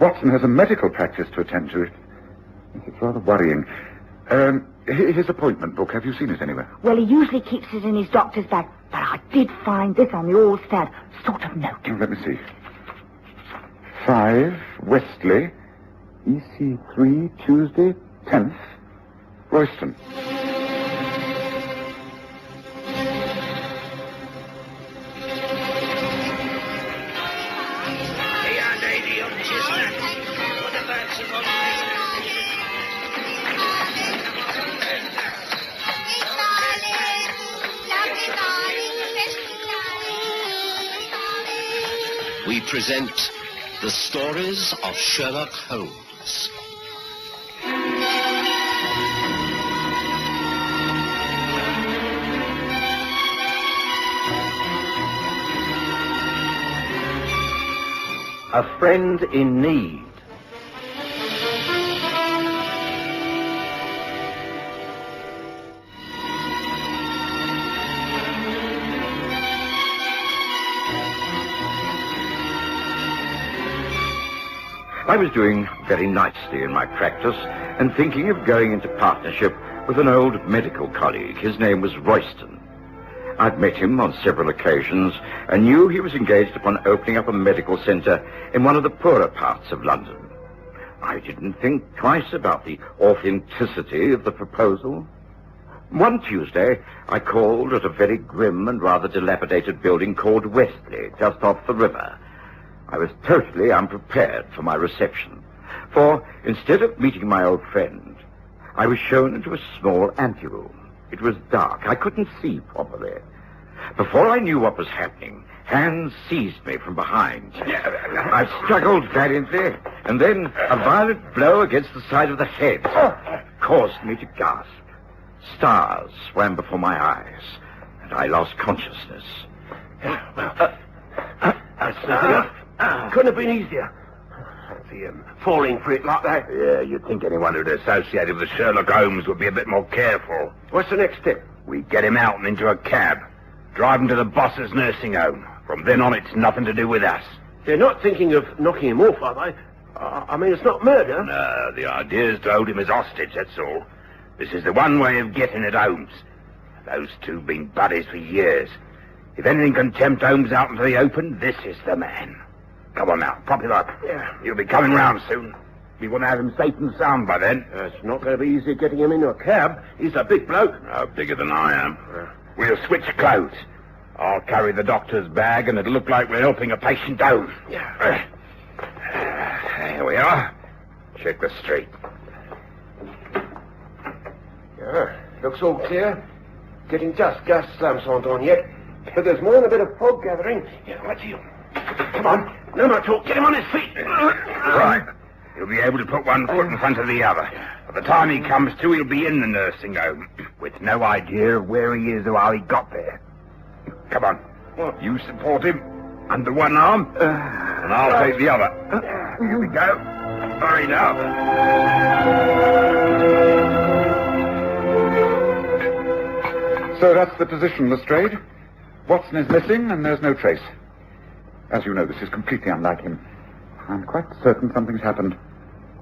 Watson has a medical practice to attend to. It's rather worrying. His appointment book, have you seen it anywhere? Well, he usually keeps it in his doctor's bag, but I did find this on the all-sad sort of note. Oh, let me see. 5 Westley, EC3, Tuesday, 10th, Royston. We present the Stories of Sherlock Holmes. A friend in need. I was doing very nicely in my practice and thinking of going into partnership with an old medical colleague. His name was Royston. I'd met him on several occasions and knew he was engaged upon opening up a medical centre in one of the poorer parts of London. I didn't think twice about the authenticity of the proposal. One Tuesday, I called at a very grim and rather dilapidated building called Westley, just off the river. I was totally unprepared for my reception, for instead of meeting my old friend, I was shown into a small anteroom. It was dark. I couldn't see properly. Before I knew what was happening, hands seized me from behind. I struggled valiantly, and then a violent blow against the side of the head caused me to gasp. Stars swam before my eyes, and I lost consciousness. Couldn't have been easier. Fancy him falling for it like that. Yeah, you'd think anyone who'd associated with Sherlock Holmes would be a bit more careful. What's the next step? We get him out and into a cab. Drive him to the boss's nursing home. From then on, it's nothing to do with us. They're not thinking of knocking him off, are they? I mean, it's not murder. No, the idea is to hold him as hostage, that's all. This is the one way of getting at Holmes. Those two have been buddies for years. If anything can tempt Holmes out into the open, this is the man. Come on now, prop him up. Yeah. He'll be coming round soon. We want to have him safe and sound by then. It's not going to be easy getting him into a cab. He's a big bloke. No, bigger than I am. We'll switch clothes. I'll carry the doctor's bag, and it'll look like we're helping a patient home. Yeah. Here we are. Check the street. Yeah, looks all clear. Getting just gas lamps aren't on yet. But there's more than a bit of fog gathering. Yeah, right here. Come on. No more talk. Get him on his feet. Right. He'll be able to put one foot in front of the other. By the time he comes to, he'll be in the nursing home, with no idea of where he is or how he got there. Come on. You support him under one arm, and I'll take the other. Here we go. Hurry now. So that's the position, Lestrade. Watson is missing, and there's no trace. As you know, this is completely unlike him. I'm quite certain something's happened.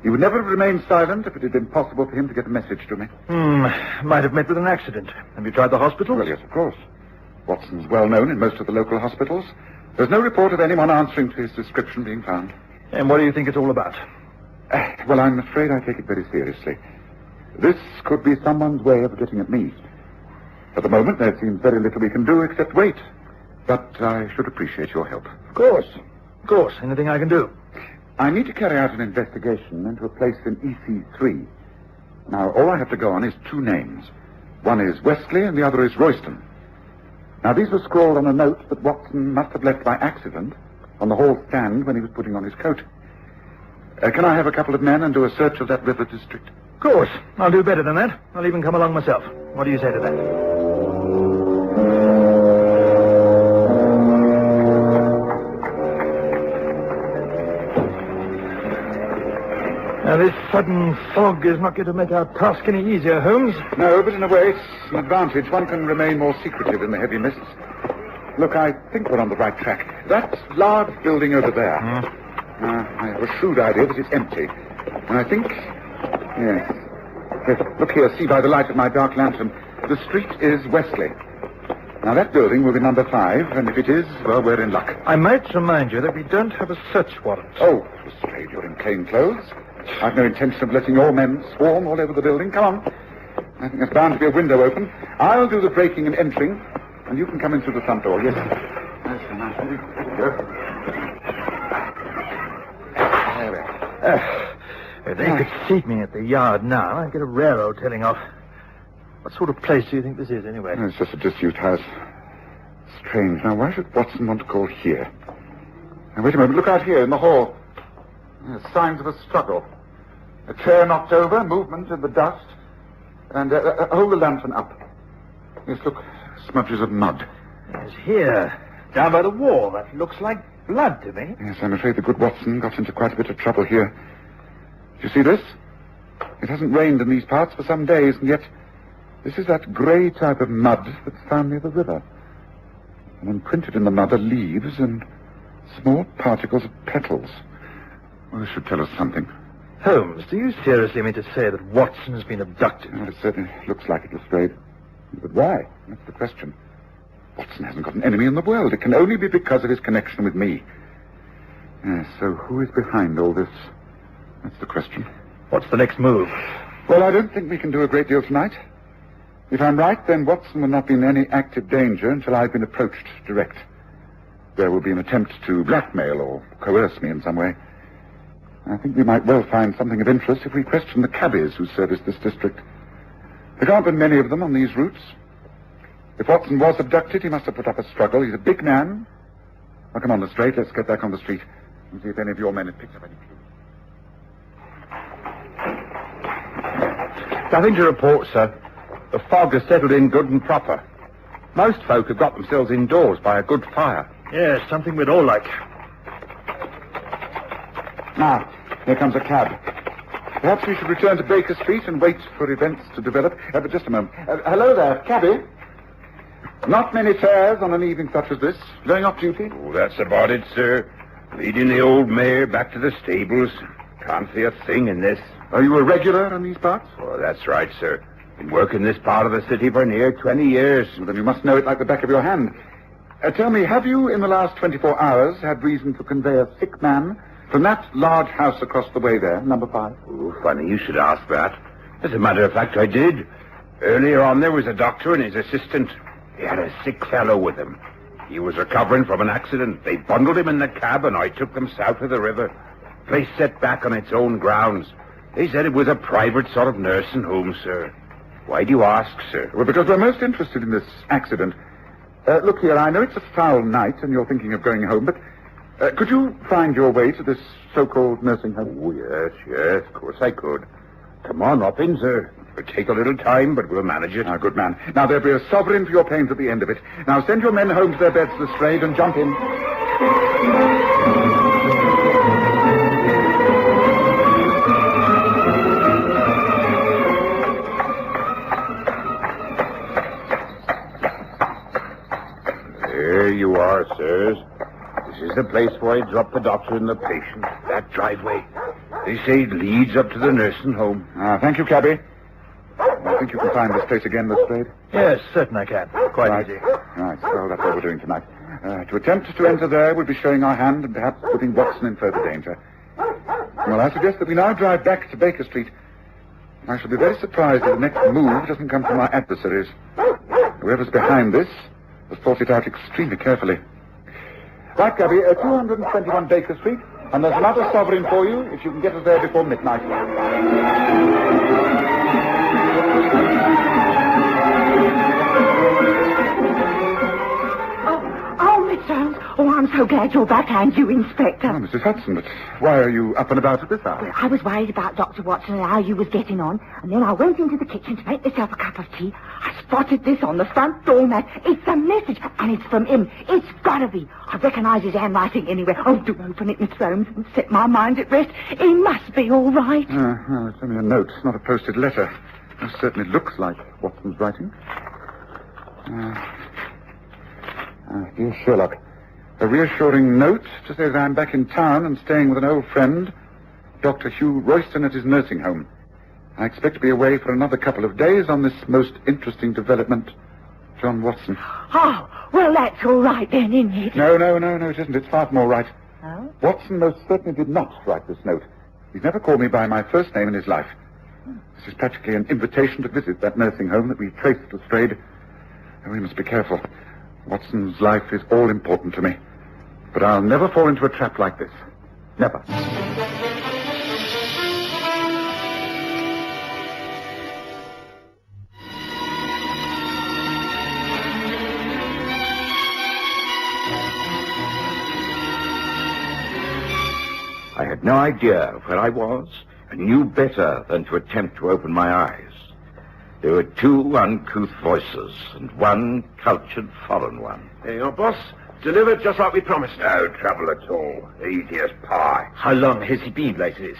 He would never have remained silent if it had been possible for him to get a message to me. Might have met with an accident. Have you tried the hospital? Well, yes, of course. Watson's well known in most of the local hospitals. There's no report of anyone answering to his description being found. And what do you think it's all about? Well, I'm afraid I take it very seriously. This could be someone's way of getting at me. At the moment, there seems very little we can do except wait. But I should appreciate your help. Of course. Of course. Anything I can do. I need to carry out an investigation into a place in EC3. Now, all I have to go on is 2 names. One is Westley and the other is Royston. Now, these were scrawled on a note that Watson must have left by accident on the hall stand when he was putting on his coat. Can I have a couple of men and do a search of that river district? Of course. I'll do better than that. I'll even come along myself. What do you say to that? Now, this sudden fog is not going to make our task any easier, Holmes. No, but in a way it's an advantage. One can remain more secretive in the heavy mists. Look, I think we're on the right track. That large building over there. I have a shrewd idea that it's empty. And I think... Yes. Yes, look here, see by the light of my dark lantern. The street is Wesley. Now, that building will be number 5, and if it is, well, we're in luck. I might remind you that we don't have a search warrant. Oh, Lestrade, you're in plain clothes. I've no intention of letting your men swarm all over the building. Come on. I think there's bound to be a window open. I'll do the breaking and entering, and you can come in through the front door. Yes. That's a nice one. There we go. There we are. If they could see me at the yard now, I'd get a railroad telling off. What sort of place do you think this is, anyway? It's just a disused house. Strange. Now, why should Watson want to call here? Now, wait a moment. Look out here in the hall. There's signs of a struggle. A chair knocked over, movement in the dust, and hold the lantern up. Yes, look, smudges of mud. Yes, here, down by the wall. That looks like blood to me. Yes, I'm afraid the good Watson got into quite a bit of trouble here. Do you see this? It hasn't rained in these parts for some days, and yet this is that grey type of mud that's found near the river. And imprinted in the mud are leaves and small particles of petals. Well, this should tell us something. Holmes, do you seriously mean to say that Watson has been abducted? Well, it certainly looks like it, Lestrade. But why? That's the question. Watson hasn't got an enemy in the world. It can only be because of his connection with me. Yes, so who is behind all this? That's the question. What's the next move? Well, I don't think we can do a great deal tonight. If I'm right, then Watson will not be in any active danger until I've been approached direct. There will be an attempt to blackmail or coerce me in some way. I think we might well find something of interest if we question the cabbies who service this district. There can't be many of them on these routes. If Watson was abducted, he must have put up a struggle. He's a big man. Well, come on, Lestrade. Let's get back on the street and see if any of your men have picked up any clues. Nothing to report, sir. The fog has settled in good and proper. Most folk have got themselves indoors by a good fire. Yes, something we'd all like. Now, here comes a cab. Perhaps we should return to Baker Street and wait for events to develop. But just a moment. Hello there, cabby. Not many fares on an evening such as this. Going off duty? Oh, that's about it, sir. Leading the old mare back to the stables. Can't see a thing in this. Are you a regular in these parts? Oh, that's right, sir. Been working this part of the city for near 20 years. Well, then you must know it like the back of your hand. Tell me, have you, in the last 24 hours, had reason to convey a sick man from that large house across the way there, number 5? Oh, funny you should ask that. As a matter of fact, I did. Earlier on, there was a doctor and his assistant. He had a sick fellow with him. He was recovering from an accident. They bundled him in the cab, and I took them south of the river. Place set back on its own grounds. They said it was a private sort of nursing home, sir. Why do you ask, sir? Well, because we're most interested in this accident. Look here, I know it's a foul night and you're thinking of going home, but could you find your way to this so-called nursing home? Oh, yes, of course I could. Come on up in, sir. It'll take a little time, but we'll manage it. Ah, good man. Now, there'll be a sovereign for your pains at the end of it. Now, send your men home to their beds, Lestrade, and jump in. There you are, sirs. This is the place where I drop the doctor and the patient. That driveway. They say it leads up to the nursing home. Thank you, cabby. I think you can find this place again, Lestrade. Yes, certain I can. Quite right. easy. Right, well, that's what we're doing tonight. To attempt to enter there would be showing our hand and perhaps putting Watson in further danger. Well, I suggest that we now drive back to Baker Street. I shall be very surprised if the next move doesn't come from our adversaries. Whoever's behind this has thought it out extremely carefully. Right, cabby, 221 Baker Street, and there's another sovereign for you if you can get us there before midnight. Mr. Holmes. Oh, I'm so glad you're back, and you, Inspector. Oh, Mrs. Hudson, but why are you up and about at this hour? Well, I was worried about Dr. Watson and how you was getting on, and then I went into the kitchen to make myself a cup of tea. I spotted this on the front doormat. It's a message, and it's from him. It's gotta be. I recognise his handwriting anywhere. Oh, do open it, Mr. Holmes, and set my mind at rest. He must be all right. Well, it's only a note, not a posted letter. It certainly looks like Watson's writing. Dear Sherlock, A reassuring note to say that I'm back in town and staying with an old friend, Dr. Hugh Royston, at his nursing home. I expect to be away for another couple of days on this most interesting development. John Watson. Oh, well, that's all right then, isn't it? No, it isn't. It's far from all right. Oh? Watson most certainly did not write this note. He's never called me by my first name in his life. This is practically an invitation to visit that nursing home that we traced Lestrade. And we must be careful. Watson's life is all important to me. But I'll never fall into a trap like this. Never. I had no idea where I was and knew better than to attempt to open my eyes. There were two uncouth voices and one cultured foreign one. There you are, boss. Delivered just like we promised. No trouble at all. Easy as pie. How long has he been like this?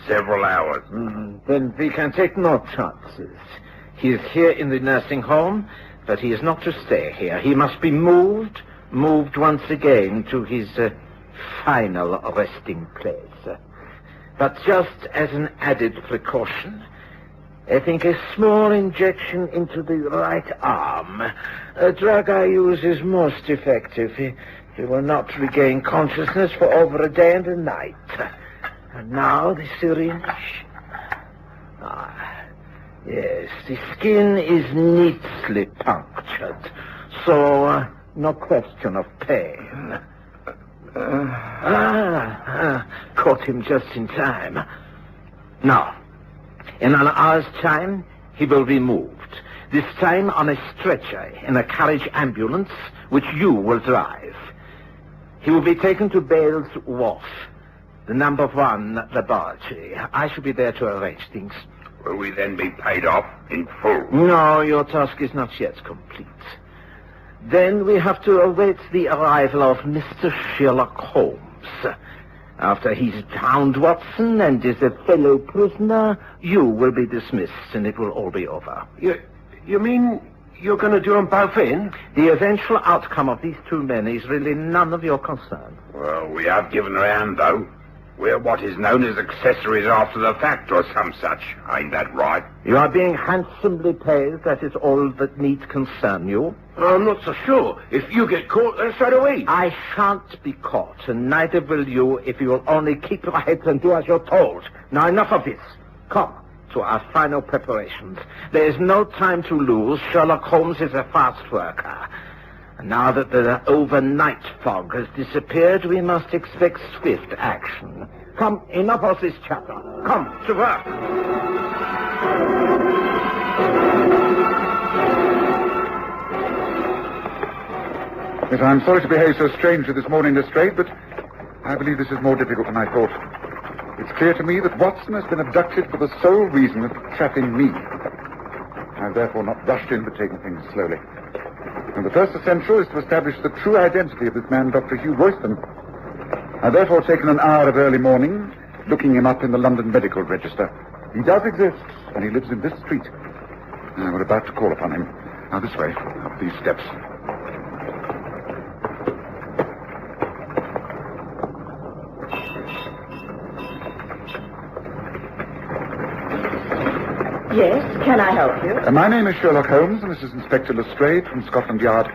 Several hours. Then we can take no chances. He is here in the nursing home, but he is not to stay here. He must be moved once again to his final resting place. But just as an added precaution, I think a small injection into the right arm, a drug I use, is most effective. He will not regain consciousness for over a day and a night. And now the syringe. Yes, the skin is neatly punctured, so no question of pain. Caught him just in time. Now, in an hour's time, he will be moved. This time on a stretcher in a carriage ambulance, which you will drive. He will be taken to Bale's Wharf, the number 1 laboratory. I shall be there to arrange things. Will we then be paid off in full? No, your task is not yet complete. Then we have to await the arrival of Mr. Sherlock Holmes. After he's found Watson and is a fellow prisoner, you will be dismissed and it will all be over. You mean you're going to do them both in? The eventual outcome of these two men is really none of your concern. Well, we have given a hand, though. We're what is known as accessories after the fact or some such. Ain't that right? You are being handsomely paid. That is all that need concern you. I'm not so sure. If you get caught, then straight away. I shan't be caught, and neither will you if you will only keep your heads and do as you're told. Now, enough of this. Come to our final preparations. There is no time to lose. Sherlock Holmes is a fast worker. And now that the overnight fog has disappeared, we must expect swift action. Come, enough of this chatter. Come, to work. Yes, I'm sorry to behave so strangely this morning, Lestrade, but I believe this is more difficult than I thought. It's clear to me that Watson has been abducted for the sole reason of trapping me. I've therefore not rushed in, but taken things slowly. And the first essential is to establish the true identity of this man, Dr. Hugh Royston. I've therefore taken an hour of early morning, looking him up in the London Medical Register. He does exist, and he lives in this street. We're about to call upon him. Now, this way, up these steps. Yes, can I help you? My name is Sherlock Holmes, and this is Inspector Lestrade from Scotland Yard.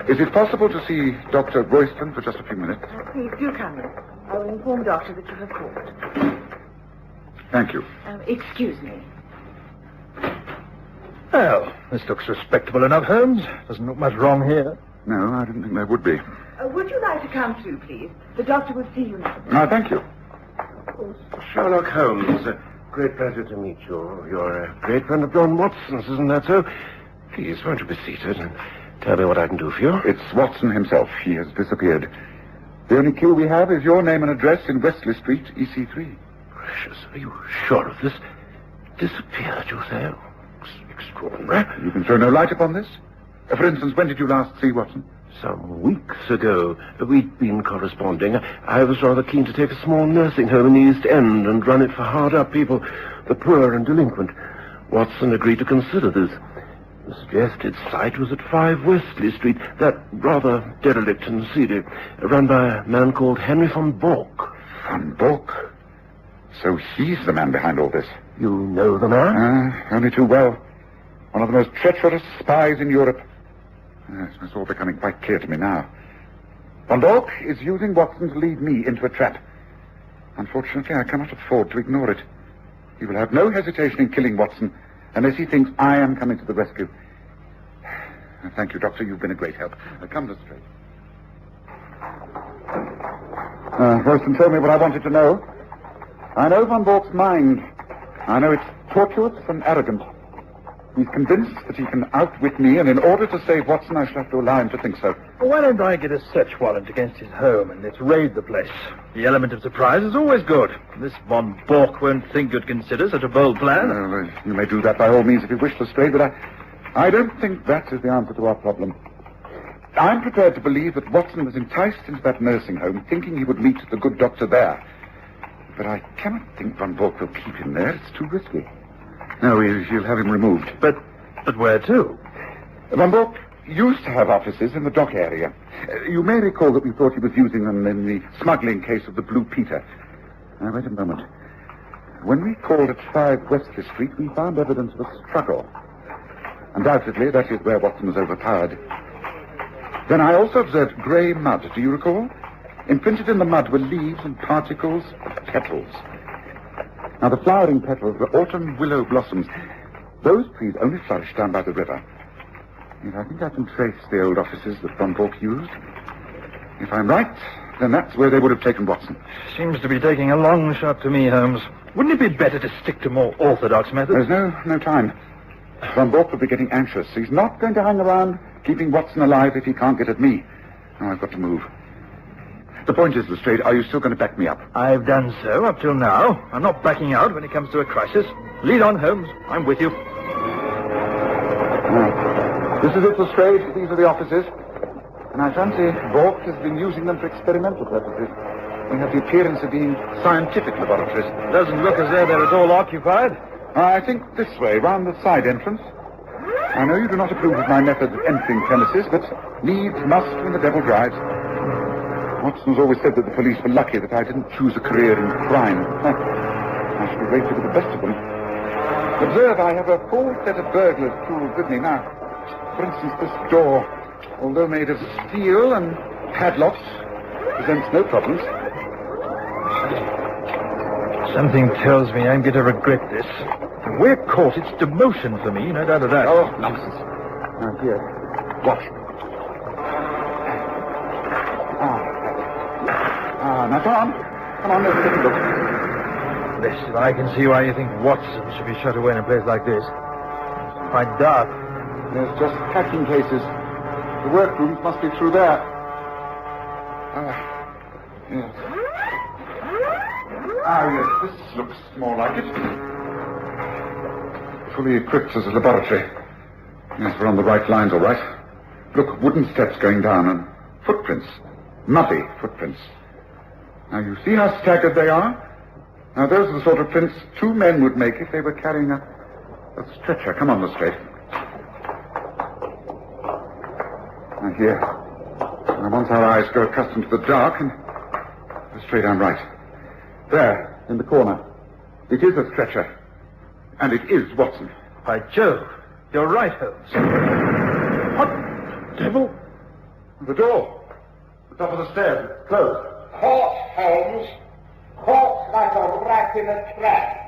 Is it possible to see Dr. Royston for just a few minutes? Please do come in. I will inform Doctor that you have called. Thank you. Excuse me. Well, this looks respectable enough, Holmes. Doesn't look much wrong here. No, I didn't think there would be. Would you like to come through, please? The doctor will see you now. Thank you. Sherlock Holmes, great pleasure to meet you. You're a great friend of John Watson's, isn't that so? Please, won't you be seated and tell me what I can do for you? It's Watson himself. He has disappeared. The only clue we have is your name and address in Wesley Street, EC3. Gracious, are you sure of this? Disappeared, you say? Extraordinary. You can throw no light upon this? For instance, when did you last see Watson? Some weeks ago. We'd been corresponding. I was rather keen to take a small nursing home in the East End and run it for hard-up people, the poor and delinquent. Watson agreed to consider this. The suggested site was at 5 Wesley Street, that rather derelict and seedy, run by a man called Henry von Bork. Von Bork? So he's the man behind all this? You know the man? Only too well. One of the most treacherous spies in Europe. It's all becoming quite clear to me now. Von Bork is using Watson to lead me into a trap. Unfortunately, I cannot afford to ignore it. He will have no hesitation in killing Watson unless he thinks I am coming to the rescue. Thank you, Doctor. You've been a great help. Come to straight. Royston told me what I wanted to know. I know Von Bork's mind. I know it's tortuous and arrogant. He's convinced that he can outwit me, and in order to save Watson, I shall have to allow him to think so. Well, why don't I get a search warrant against his home and let's raid the place? The element of surprise is always good. This Von Bork won't think you'd consider such a bold plan. You may do that by all means if you wish, Lestrade, but I don't think that is the answer to our problem. I'm prepared to believe that Watson was enticed into that nursing home thinking he would meet the good doctor there. But I cannot think Von Bork will keep him there. It's too risky. No, you'll have him removed. But where to? Von Bork used to have offices in the dock area. You may recall that we thought he was using them in the smuggling case of the Blue Peter. Now, wait a moment. When we called at 5 Wesley Street, we found evidence of a struggle. Undoubtedly, that is where Watson was overpowered. Then I also observed grey mud, do you recall? Imprinted in the mud were leaves and particles of petals. Now, the flowering petals were autumn willow blossoms. Those trees only flourish down by the river. Yet I think I can trace the old offices that Von Bork used. If I'm right, then that's where they would have taken Watson. Seems to be taking a long shot to me, Holmes. Wouldn't it be better to stick to more orthodox methods? There's no time. Von Bork will be getting anxious. He's not going to hang around keeping Watson alive if he can't get at me. Now, I've got to move. The point is, Lestrade, are you still going to back me up? I've done so up till now. I'm not backing out when it comes to a crisis. Lead on, Holmes. I'm with you. This is it, Lestrade. These are the offices. And I fancy Bork has been using them for experimental purposes. They have the appearance of being scientific laboratories. Doesn't look as though they're at all occupied. I think this way, round the side entrance. I know you do not approve of my method of entering premises, but needs must when the devil drives. Watson's always said that the police were lucky that I didn't choose a career in crime. I should be rated with the best of them. Observe, I have a full set of burglar's tools with me now. For instance, this door, although made of steel and padlocks, presents no problems. Something tells me I'm going to regret this. If we're caught, it's demotion for me, no doubt of that. Oh, nonsense. Now, here, watch. Now, come on, let's take a look. Blessed if I can see why you think Watson should be shut away in a place like this. It's quite dark. There's just packing cases. The workrooms must be through there. Yes. Yes, this looks more like it. Fully equipped as a laboratory. Yes, we're on the right lines, all right. Look, wooden steps going down and footprints. Muddy footprints. Now, you see how staggered they are? Now, those are the sort of prints 2 men would make if they were carrying a stretcher. Come on, Lestrade. Now, here. Now, once our eyes grow accustomed to the dark, and Lestrade, I'm right. There, in the corner. It is a stretcher. And it is Watson. By Jove, you're right, Holmes. What devil? The door. The top of the stairs. It's closed. Caught, Holmes. Caught like a rat in a trap.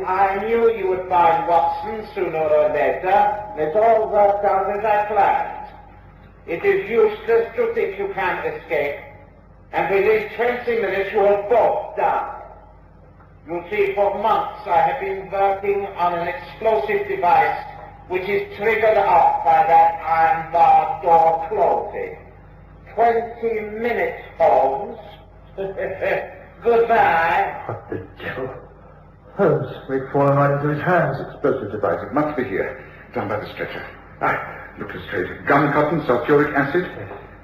I knew you would find Watson sooner or later. It all worked out as I planned. It is useless to think you can escape. And within 20 minutes you will both die. You see, for months I have been working on an explosive device which is triggered off by that iron bar door closing. 20 minutes, Holmes. Goodbye. What the devil? Holmes, we've fallen right into his hands. Explosive device. It must be here. Down by the stretcher. Look straight. Gun cotton, sulfuric acid,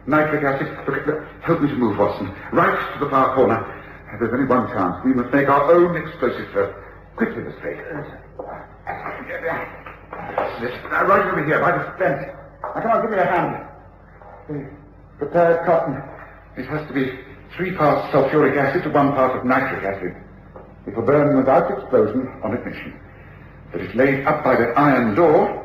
nitric acid. Look, help me to move, Watson. Right to the far corner. There's only one chance. We must make our own explosive first. Quickly, Lestrade. That's it. Now, right over here, by the fence. Now, come on, give me a hand. The prepared cotton. It has to be 3 parts sulfuric acid to 1 part of nitric acid. It will burn without explosion on ignition. But it's laid up by that iron door.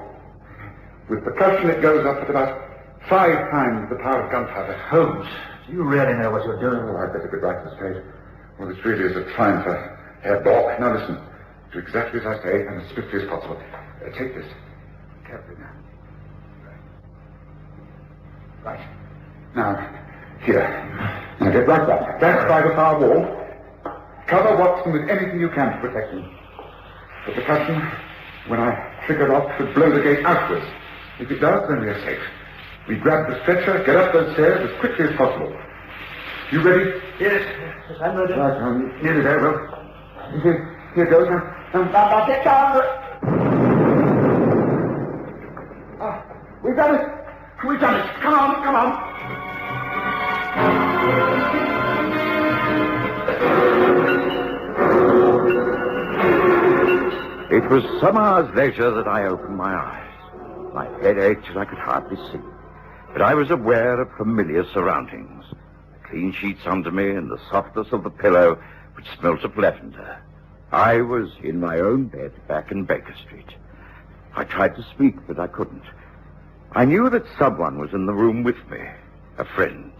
With percussion, it goes up at about 5 times the power of gunpowder. Holmes, do you really know what you're doing? Oh, I'd better get right to the stage. Well, this really is a triumph for Herr Bork. Now, listen. Do exactly as I say, and as swiftly as possible. Take this. Carefully now. Right. Now, here. Now, get right back. That's by the far wall. Cover Watson with anything you can to protect him. The percussion, when I trigger off, should blow the gate outwards. If it does, then we are safe. We grab the stretcher, get up those stairs as quickly as possible. You ready? Yes, I'm ready. Right, I'm nearly there, Will. Here goes. Now get down. We've done it. We've done it. Come on, come on. It was some hours later that I opened my eyes. My head ached and I could hardly see. But I was aware of familiar surroundings. The clean sheets under me and the softness of the pillow, which smelt of lavender. I was in my own bed back in Baker Street. I tried to speak, but I couldn't. I knew that someone was in the room with me. A friend.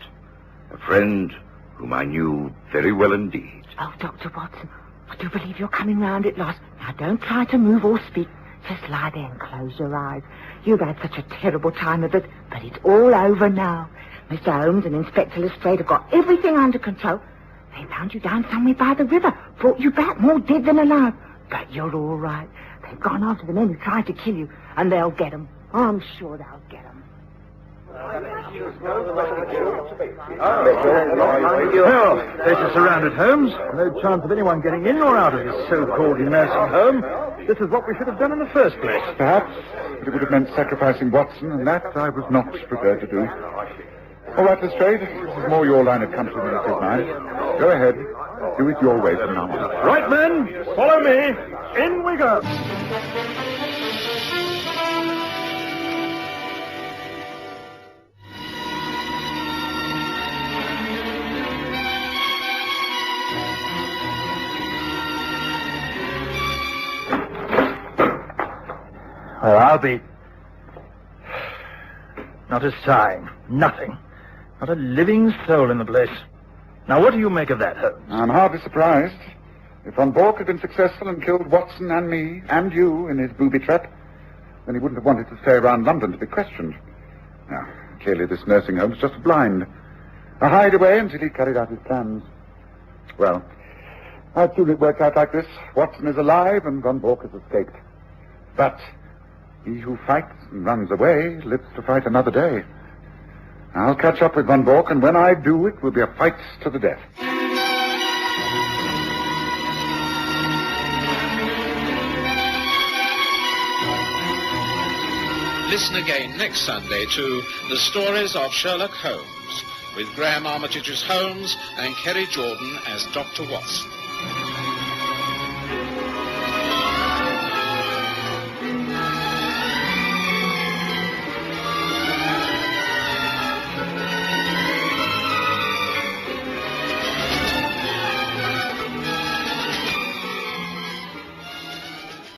A friend whom I knew very well indeed. Oh, Dr. Watson, I do believe you're coming round at last. Now, don't try to move or speak. Just lie there and close your eyes. You've had such a terrible time of it, but it's all over now. Mr. Holmes and Inspector Lestrade have got everything under control. They found you down somewhere by the river, brought you back more dead than alive. But you're all right. They've gone after the men who tried to kill you, and they'll get 'em. I'm sure they'll get 'em. Well, place is surrounded, Holmes. No chance of anyone getting in or out of this so-called nursing home. This is what we should have done in the first place. Perhaps, but it would have meant sacrificing Watson, and that I was not prepared to do. All right, Lestrade, this is more your line of country than it is mine. Go ahead. Do it your way from now on. Right, men, follow me. In we go. Well, I'll be... Not a sign. Nothing. Not a living soul in the place. Now, what do you make of that, Holmes? I'm hardly surprised. If Von Bork had been successful and killed Watson and me and you in his booby trap, then he wouldn't have wanted to stay around London to be questioned. Now, clearly this nursing home's just a blind. A hideaway until he carried out his plans. Well, I'd soon it worked out like this. Watson is alive and Von Bork has escaped. But he who fights and runs away lives to fight another day. I'll catch up with Von Bork, and when I do, it will be a fight to the death. Listen again next Sunday to The Stories of Sherlock Holmes, with Graham Armitage's Holmes and Kerry Jordan as Dr. Watson.